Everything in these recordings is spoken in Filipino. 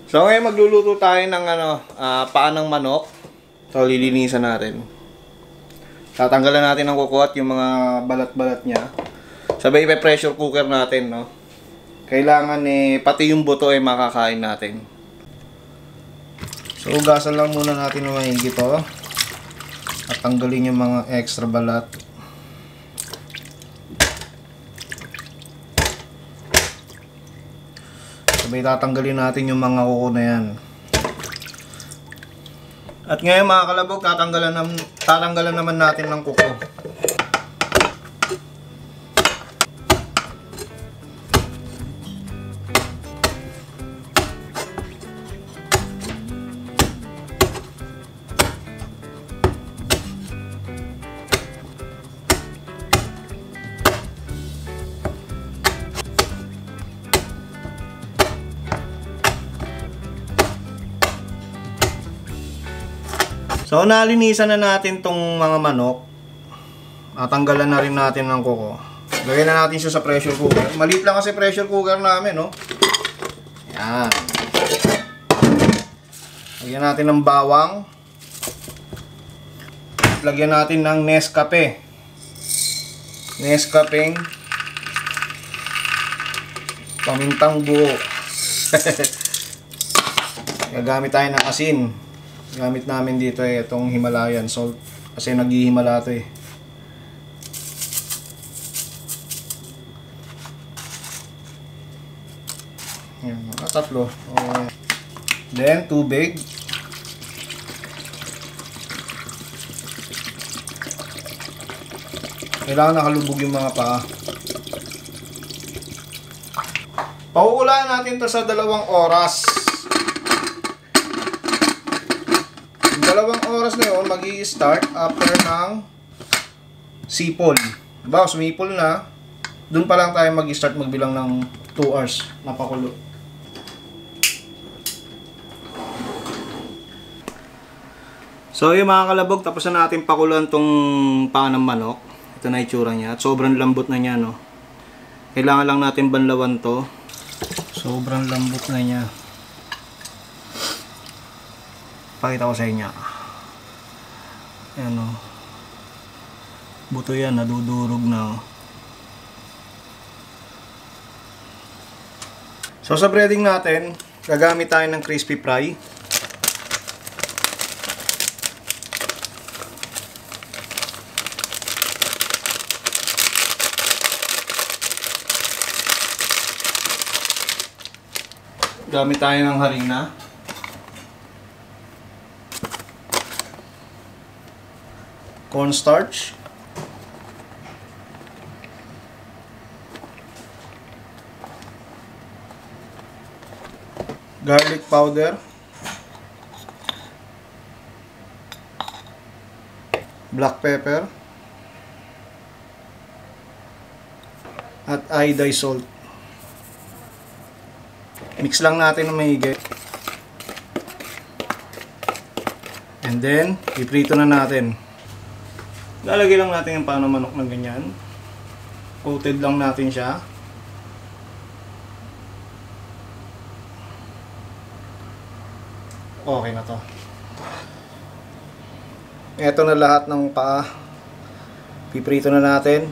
So ngayon magluluto tayo ng paa ng manok. So lilinisan natin. Tatanggalan natin ng kuko at yung mga balat-balat niya. Sabay ipe-pressure cooker natin, no. Kailangan pati yung buto ay makakain natin. So ugasan lang muna natin ng maigi to. At tanggalin yung mga extra balat. Sabay tatanggalin natin yung mga kuko na yan. At ngayon mga kalabog, tatanggalan naman natin ng kuko. So nalinisan na natin tong mga manok. Natanggalan na rin natin ng kuko. Lagyan na natin siya sa pressure cooker. Maliit lang kasi pressure cooker namin, no? Yan. Lagyan natin ng bawang. Lagyan natin ng Nescafe. Nescafe pamintang buo. Gagamit tayo ng asin. Gamit namin dito itong Himalayan salt kasi naghihimala ito Yan, mga tatlo. Then tubig. Kailangan nakalubog yung mga paa. Pakukulaan natin to sa 2 oras. 2 oras na yun, mag-i-start after ng sipol. Diba, sumipol na, dun pa lang tayo mag-i-start magbilang ng 2 hours na pakulo. So yung mga kalabog, tapos na natin pakuluan tong paa ng manok. Ito na itsura niya. At sobrang lambot na niya, no. Kailangan lang natin banlawan to. Sobrang lambot na niya. Pakita ko sa inyo. Ayan o. Buto yan, nadudurog na o. So sa breading natin, gagamit tayo ng crispy fry. Gamit tayo ng harina. Cornstarch. Garlic powder. Black pepper. At iodized salt. Mix lang natin ng maigi. And then, iprito na natin. Lalagay lang natin yung paa ng manok ng ganyan. Coated lang natin siya. Okay na to. Ito na lahat ng paa. Piprito na natin.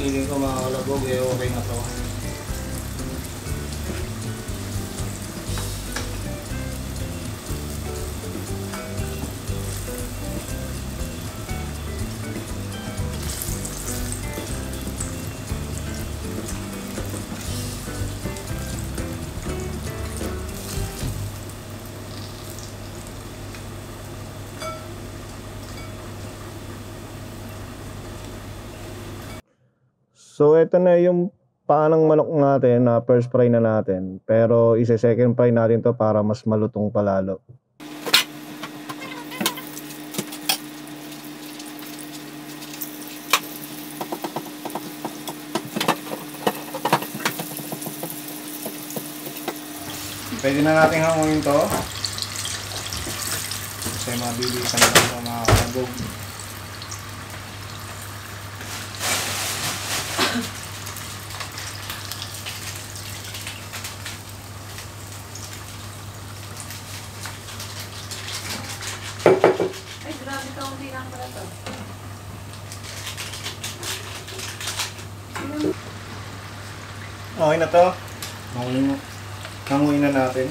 Feeling ko mga kalabog okay na to. So, ito na yung paa ng manok natin na first fry na natin. Pero, ise-second fry natin to para mas malutong palalo. Pwede na natin hanguin to. Kasi mabilisan na ito mga kalabog. Ay, grabe ka, hindi lang pala to. Okay na to. Hanguin na natin.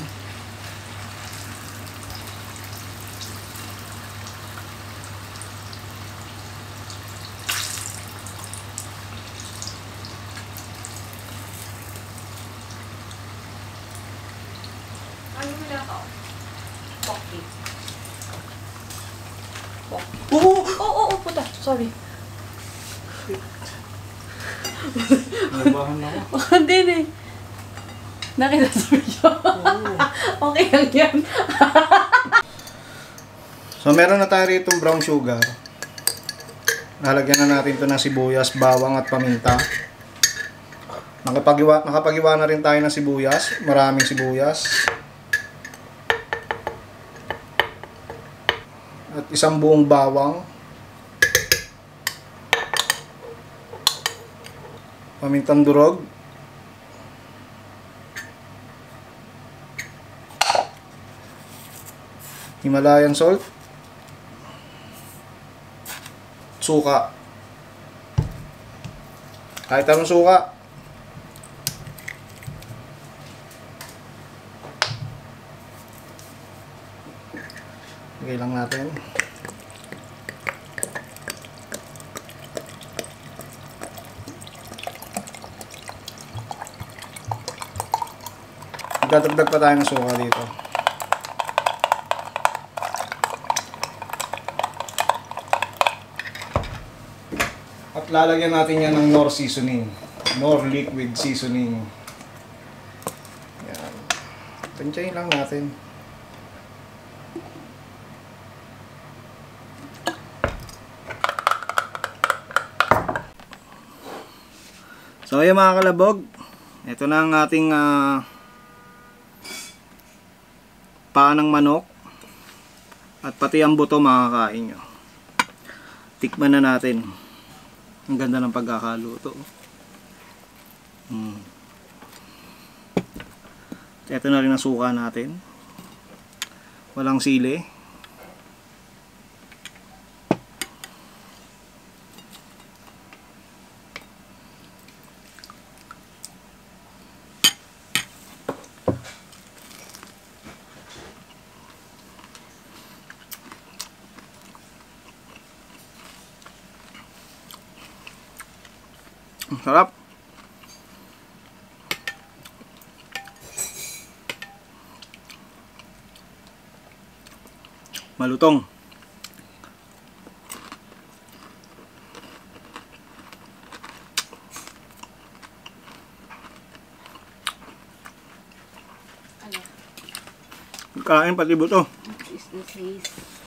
Ano mo na ako? Pocky. Pocky. Oo, puta. Sorry. Nabahan ako. Baka din eh. Nakita sa video. Okay lang yan. So, meron na tayo rito brown sugar. Nalagyan na natin ito ng sibuyas, bawang at paminta. Nakapagiwa na rin tayo ng sibuyas. Maraming sibuyas. At isang buong bawang. Pamintang durog. Himalayan salt. Suka. Kahit anong suka. Lagay lang natin. Magdadagdag pa tayo ng suka dito. At lalagyan natin yan ng Knorr seasoning. Knorr liquid seasoning. Yan. Tansyahin lang natin. So ayun mga kalabog, ito na ang ating paa ng manok at pati ang buto makakain nyo. Tikman na natin. Ang ganda ng pagkakaluto. Ito na rin ang suka natin. Walang sili. Sarap. Malutong. Ano? Kain pati buto. Is this